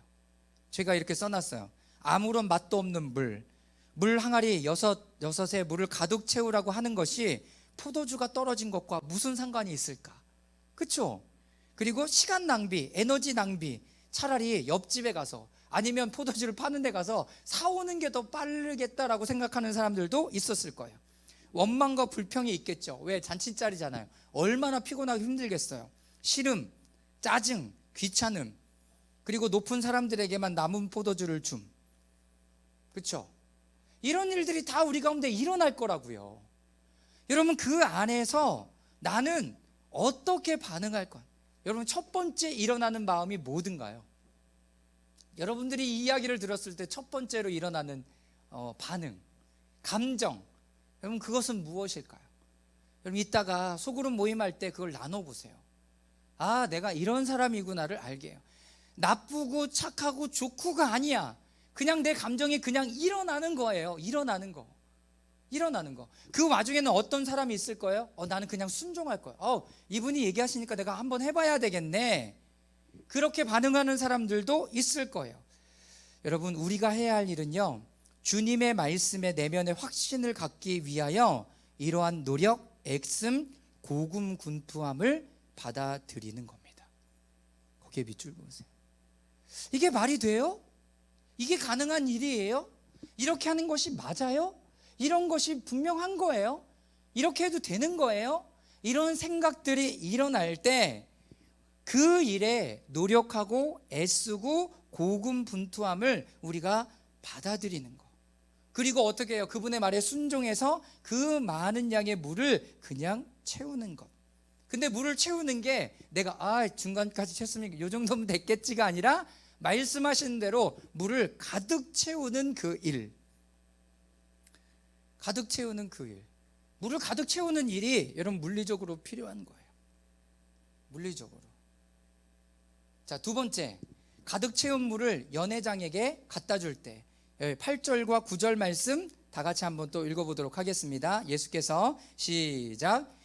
제가 이렇게 써놨어요. 아무런 맛도 없는 물 항아리 여섯에 물을 가득 채우라고 하는 것이 포도주가 떨어진 것과 무슨 상관이 있을까? 그렇죠? 그리고 시간 낭비, 에너지 낭비, 차라리 옆집에 가서 아니면 포도주를 파는 데 가서 사오는 게 더 빠르겠다라고 생각하는 사람들도 있었을 거예요. 원망과 불평이 있겠죠. 왜? 잔칫자리잖아요. 얼마나 피곤하고 힘들겠어요. 싫음, 짜증, 귀찮음, 그리고 높은 사람들에게만 남은 포도주를 줌. 그렇죠? 이런 일들이 다 우리 가운데 일어날 거라고요. 여러분, 그 안에서 나는 어떻게 반응할 것? 여러분, 첫 번째 일어나는 마음이 뭐든가요? 여러분들이 이 이야기를 들었을 때 첫 번째로 일어나는 반응, 감정, 여러분 그것은 무엇일까요? 여러분 이따가 소그룹 모임할 때 그걸 나눠보세요. 아, 내가 이런 사람이구나를 알게 해요. 나쁘고 착하고 좋고가 아니야. 그냥 내 감정이 그냥 일어나는 거예요. 일어나는 거. 그 와중에는 어떤 사람이 있을 거예요? 나는 그냥 순종할 거예요. 이분이 얘기하시니까 내가 한번 해봐야 되겠네. 그렇게 반응하는 사람들도 있을 거예요. 여러분, 우리가 해야 할 일은요, 주님의 말씀에 내면의 확신을 갖기 위하여 이러한 노력, 액씀, 고군분투함을 받아들이는 겁니다. 거기에 밑줄 보세요. 이게 말이 돼요? 이게 가능한 일이에요? 이렇게 하는 것이 맞아요? 이런 것이 분명한 거예요? 이렇게 해도 되는 거예요? 이런 생각들이 일어날 때 그 일에 노력하고 애쓰고 고군분투함을 우리가 받아들이는 거. 그리고 어떻게 해요? 그분의 말에 순종해서 그 많은 양의 물을 그냥 채우는 것. 근데 물을 채우는 게 내가 중간까지 채웠으면 이 정도면 됐겠지가 아니라 말씀하신 대로 물을 가득 채우는 그 일. 가득 채우는 그 일. 물을 가득 채우는 일이 여러분 물리적으로 필요한 거예요. 물리적으로. 자, 두 번째, 가득 채운 물을 연회장에게 갖다 줄 때 8절과 9절 말씀 다 같이 한번 또 읽어보도록 하겠습니다. 예수께서 시작.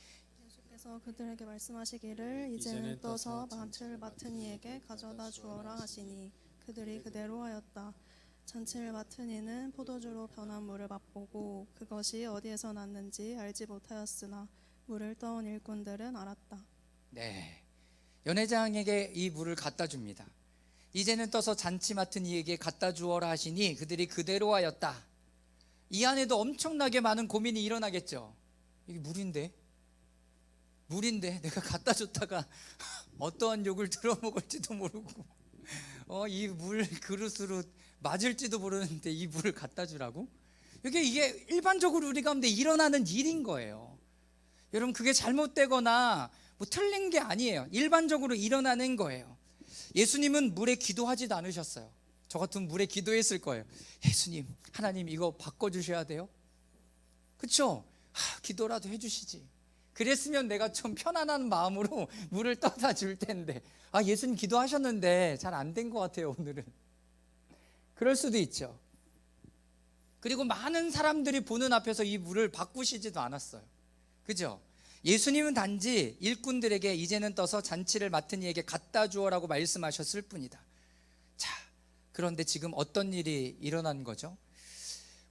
예수께서 그들에게 말씀하시기를 이제는 떠서 잔치를 맡은 이에게 가져다 주어라 하시니 그들이 그대로 하였다. 잔치를 맡은 이는 포도주로 변한 물을 맛보고 그것이 어디에서 났는지 알지 못하였으나 물을 떠온 일꾼들은 알았다. 네, 연회장에게 이 물을 갖다 줍니다. 이제는 떠서 잔치 맡은 이에게 갖다 주어라 하시니 그들이 그대로 하였다. 이 안에도 엄청나게 많은 고민이 일어나겠죠. 이게 물인데 내가 갖다 줬다가 어떠한 욕을 들어먹을지도 모르고 이 물 그릇으로 맞을지도 모르는데 이 물을 갖다 주라고? 이게 일반적으로 우리 가운데 일어나는 일인 거예요. 여러분, 그게 잘못되거나 뭐 틀린 게 아니에요. 일반적으로 일어나는 거예요. 예수님은 물에 기도하지도 않으셨어요. 저 같으면 물에 기도했을 거예요. 예수님, 하나님 이거 바꿔주셔야 돼요? 그렇죠? 기도라도 해주시지. 그랬으면 내가 좀 편안한 마음으로 물을 떠다 줄 텐데 예수님 기도하셨는데 잘 안 된 것 같아요 오늘은. 그럴 수도 있죠. 그리고 많은 사람들이 보는 앞에서 이 물을 바꾸시지도 않았어요. 그죠? 예수님은 단지 일꾼들에게 이제는 떠서 잔치를 맡은 이에게 갖다 주어라고 말씀하셨을 뿐이다. 자, 그런데 지금 어떤 일이 일어난 거죠?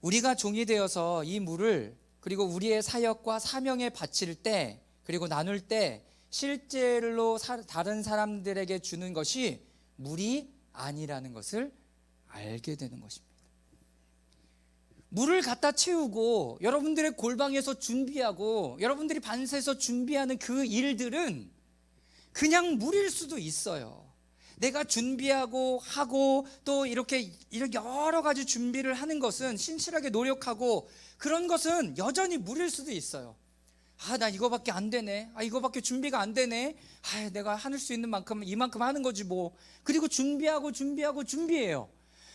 우리가 종이 되어서 이 물을 그리고 우리의 사역과 사명에 바칠 때 그리고 나눌 때 실제로 다른 사람들에게 주는 것이 물이 아니라는 것을 알게 되는 것입니다. 물을 갖다 채우고 여러분들의 골방에서 준비하고 여러분들이 반세에서 준비하는 그 일들은 그냥 물일 수도 있어요. 내가 준비하고 하고 또 이렇게 여러 가지 준비를 하는 것은 신실하게 노력하고 그런 것은 여전히 물일 수도 있어요. 나 이거밖에 안 되네. 이거밖에 준비가 안 되네. 내가 할 수 있는 만큼 이만큼 하는 거지 뭐. 그리고 준비해요.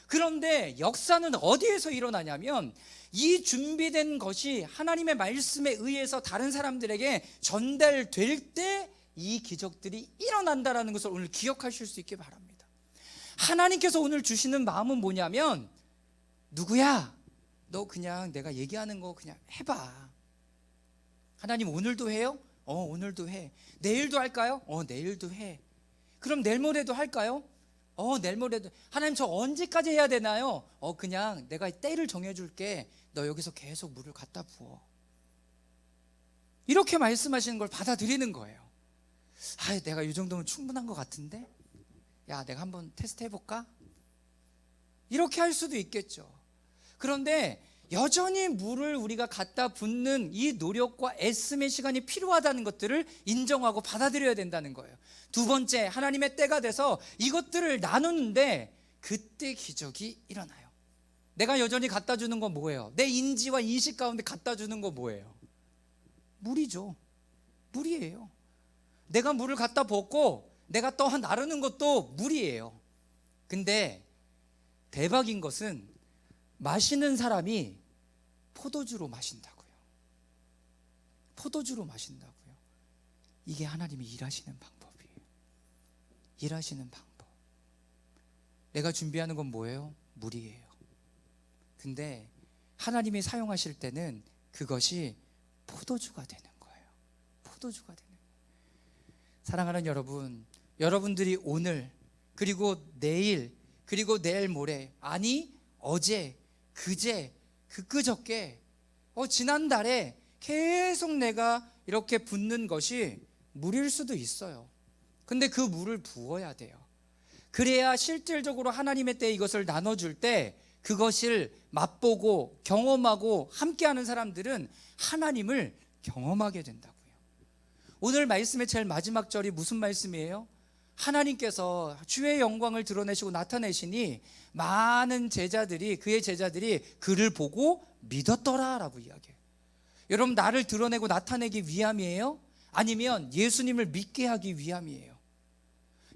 그런데 역사는 어디에서 일어나냐면 이 준비된 것이 하나님의 말씀에 의해서 다른 사람들에게 전달될 때 이 기적들이 일어난다라는 것을 오늘 기억하실 수 있게 바랍니다. 하나님께서 오늘 주시는 마음은 뭐냐면, 누구야? 너 그냥 내가 얘기하는 거 그냥 해봐. 하나님 오늘도 해요? 오늘도 해. 내일도 할까요? 내일도 해. 그럼 내일 모레도 할까요? 내일 모레도. 하나님 저 언제까지 해야 되나요? 그냥 내가 때를 정해줄게. 너 여기서 계속 물을 갖다 부어. 이렇게 말씀하시는 걸 받아들이는 거예요. 내가 이 정도면 충분한 것 같은데? 야, 내가 한번 테스트 해볼까? 이렇게 할 수도 있겠죠. 그런데 여전히 물을 우리가 갖다 붓는 이 노력과 애씀의 시간이 필요하다는 것들을 인정하고 받아들여야 된다는 거예요. 두 번째, 하나님의 때가 돼서 이것들을 나누는데 그때 기적이 일어나요. 내가 여전히 갖다 주는 건 뭐예요? 내 인지와 인식 가운데 갖다 주는 건 뭐예요? 물이죠. 물이에요. 내가 물을 갖다 붓고 내가 떠 나르는 것도 물이에요. 근데 대박인 것은 마시는 사람이 포도주로 마신다고요. 포도주로 마신다고요. 이게 하나님이 일하시는 방법이에요. 일하시는 방법. 내가 준비하는 건 뭐예요? 물이에요. 근데 하나님이 사용하실 때는 그것이 포도주가 되는 거예요. 포도주가 되는 거예요. 사랑하는 여러분, 여러분들이 오늘 그리고 내일 그리고 내일 모레, 아니 어제, 그제, 그저께, 지난달에 계속 내가 이렇게 붓는 것이 물일 수도 있어요. 근데 그 물을 부어야 돼요. 그래야 실질적으로 하나님의 때에 이것을 나눠줄 때 그것을 맛보고 경험하고 함께하는 사람들은 하나님을 경험하게 된다고요. 오늘 말씀의 제일 마지막 절이 무슨 말씀이에요? 하나님께서 주의 영광을 드러내시고 나타내시니 많은 제자들이, 그의 제자들이 그를 보고 믿었더라라고 이야기해요. 여러분, 나를 드러내고 나타내기 위함이에요? 아니면 예수님을 믿게 하기 위함이에요?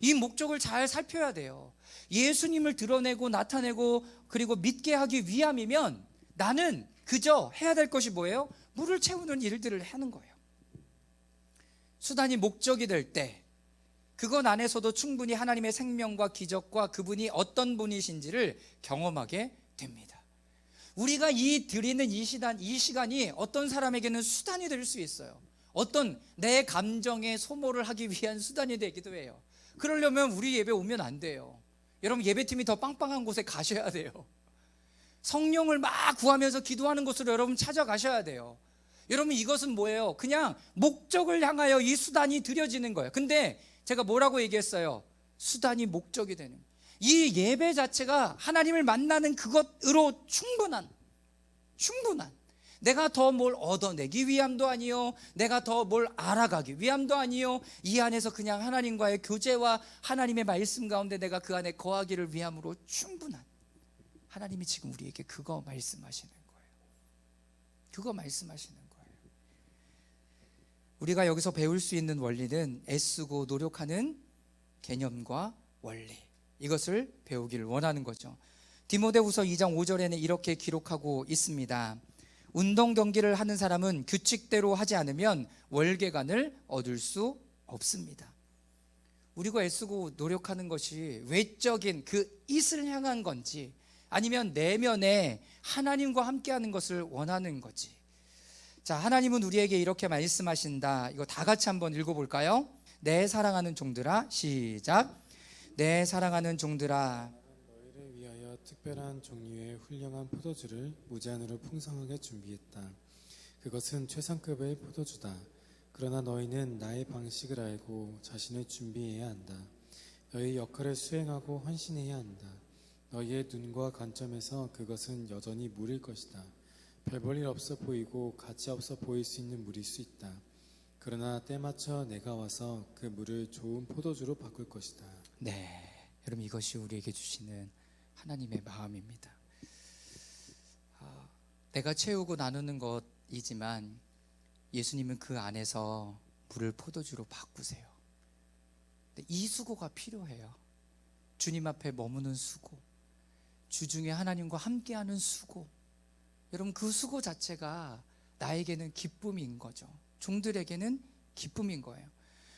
이 목적을 잘 살펴야 돼요. 예수님을 드러내고 나타내고 그리고 믿게 하기 위함이면 나는 그저 해야 될 것이 뭐예요? 물을 채우는 일들을 하는 거예요. 수단이 목적이 될 때 그것 안에서도 충분히 하나님의 생명과 기적과 그분이 어떤 분이신지를 경험하게 됩니다. 우리가 드리는 이 시간이 어떤 사람에게는 수단이 될 수 있어요. 어떤 내 감정의 소모를 하기 위한 수단이 되기도 해요. 그러려면 우리 예배 오면 안 돼요. 여러분, 예배팀이 더 빵빵한 곳에 가셔야 돼요. 성령을 막 구하면서 기도하는 곳으로 여러분 찾아가셔야 돼요. 여러분, 이것은 뭐예요? 그냥 목적을 향하여 이 수단이 드려지는 거예요. 근데 제가 뭐라고 얘기했어요? 수단이 목적이 되는, 이 예배 자체가 하나님을 만나는 그것으로 충분한, 내가 더 뭘 얻어내기 위함도 아니요, 내가 더 뭘 알아가기 위함도 아니요, 이 안에서 그냥 하나님과의 교제와 하나님의 말씀 가운데 내가 그 안에 거하기를 위함으로 충분한, 하나님이 지금 우리에게 그거 말씀하시는 거예요. 그거 말씀하시는 거예요. 우리가 여기서 배울 수 있는 원리는 애쓰고 노력하는 개념과 원리, 이것을 배우기를 원하는 거죠. 디모데후서 2장 5절에는 이렇게 기록하고 있습니다. 운동 경기를 하는 사람은 규칙대로 하지 않으면 월계관을 얻을 수 없습니다. 우리가 애쓰고 노력하는 것이 외적인 그 있을 향한 건지, 아니면 내면에 하나님과 함께하는 것을 원하는 거지. 자, 하나님은 우리에게 이렇게 말씀하신다. 이거 다 같이 한번 읽어볼까요? 내 사랑하는 종들아, 시작. 내 사랑하는 종들아, 너희를 위하여 특별한 종류의 훌륭한 포도주를 무제한으로 풍성하게 준비했다. 그것은 최상급의 포도주다. 그러나 너희는 나의 방식을 알고 자신을 준비해야 한다. 너희 역할을 수행하고 헌신해야 한다. 너희의 눈과 관점에서 그것은 여전히 물일 것이다. 별 볼 일 없어 보이고 가치 없어 보일 수 있는 물일 수 있다. 그러나 때맞춰 내가 와서 그 물을 좋은 포도주로 바꿀 것이다. 네, 여러분, 이것이 우리에게 주시는 하나님의 마음입니다. 내가 채우고 나누는 것이지만 예수님은 그 안에서 물을 포도주로 바꾸세요. 이 수고가 필요해요. 주님 앞에 머무는 수고, 주중에 하나님과 함께하는 수고. 여러분, 그 수고 자체가 나에게는 기쁨인 거죠. 종들에게는 기쁨인 거예요.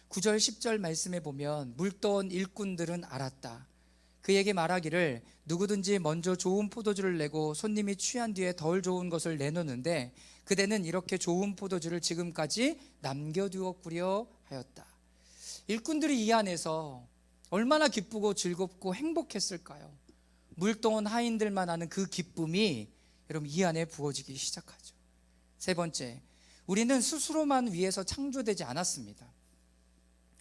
9절 10절 말씀에 보면 물떠온 일꾼들은 알았다. 그에게 말하기를 누구든지 먼저 좋은 포도주를 내고 손님이 취한 뒤에 덜 좋은 것을 내놓는데 그대는 이렇게 좋은 포도주를 지금까지 남겨두었구려 하였다. 일꾼들이 이 안에서 얼마나 기쁘고 즐겁고 행복했을까요? 물동원 하인들만 아는 그 기쁨이 여러분 이 안에 부어지기 시작하죠. 세 번째, 우리는 스스로만 위해서 창조되지 않았습니다.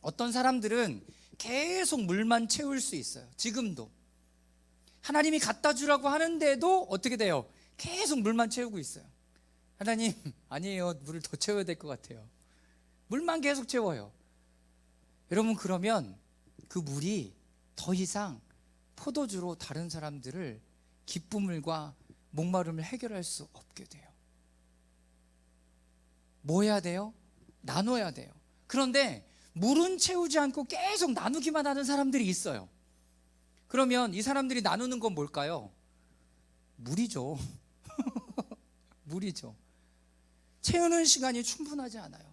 어떤 사람들은 계속 물만 채울 수 있어요. 지금도 하나님이 갖다 주라고 하는데도 어떻게 돼요? 계속 물만 채우고 있어요. 하나님, 아니에요, 물을 더 채워야 될 것 같아요. 물만 계속 채워요. 여러분, 그러면 그 물이 더 이상 포도주로 다른 사람들을 기쁨과 목마름을 해결할 수 없게 돼요. 뭐 해야 돼요? 나눠야 돼요. 그런데 물은 채우지 않고 계속 나누기만 하는 사람들이 있어요. 그러면 이 사람들이 나누는 건 뭘까요? 물이죠. 물이죠. 채우는 시간이 충분하지 않아요.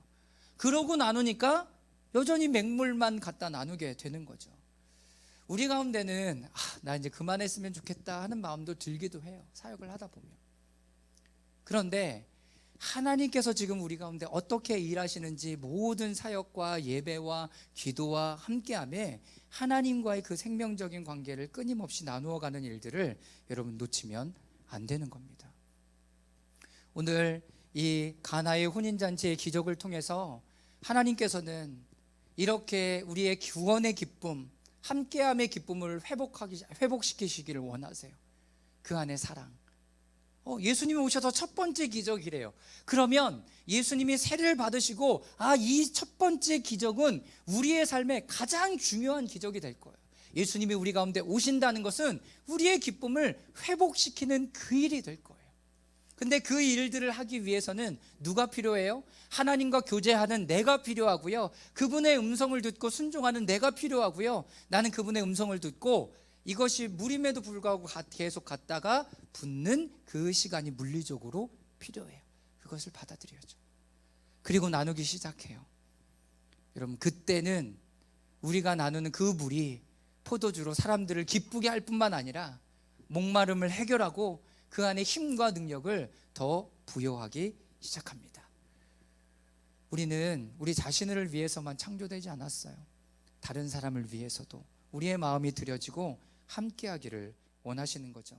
그러고 나누니까 여전히 맹물만 갖다 나누게 되는 거죠. 우리 가운데는 나 이제 그만했으면 좋겠다 하는 마음도 들기도 해요. 사역을 하다 보면. 그런데 하나님께서 지금 우리 가운데 어떻게 일하시는지 모든 사역과 예배와 기도와 함께함에 하나님과의 그 생명적인 관계를 끊임없이 나누어가는 일들을 여러분 놓치면 안 되는 겁니다. 오늘 이 가나의 혼인잔치의 기적을 통해서 하나님께서는 이렇게 우리의 구원의 기쁨, 함께함의 기쁨을 회복시키시기를 원하세요. 그 안에 사랑. 예수님이 오셔서 첫 번째 기적이래요. 그러면 예수님이 세례를 받으시고 이 첫 번째 기적은 우리의 삶에 가장 중요한 기적이 될 거예요. 예수님이 우리 가운데 오신다는 것은 우리의 기쁨을 회복시키는 그 일이 될 거예요. 근데 그 일들을 하기 위해서는 누가 필요해요? 하나님과 교제하는 내가 필요하고요. 그분의 음성을 듣고 순종하는 내가 필요하고요. 나는 그분의 음성을 듣고 이것이 무림에도 불구하고 계속 갔다가 붙는 그 시간이 물리적으로 필요해요. 그것을 받아들여야죠. 그리고 나누기 시작해요. 여러분, 그때는 우리가 나누는 그 물이 포도주로 사람들을 기쁘게 할 뿐만 아니라 목마름을 해결하고 그 안에 힘과 능력을 더 부여하기 시작합니다. 우리는 우리 자신을 위해서만 창조되지 않았어요. 다른 사람을 위해서도 우리의 마음이 드려지고 함께하기를 원하시는 거죠.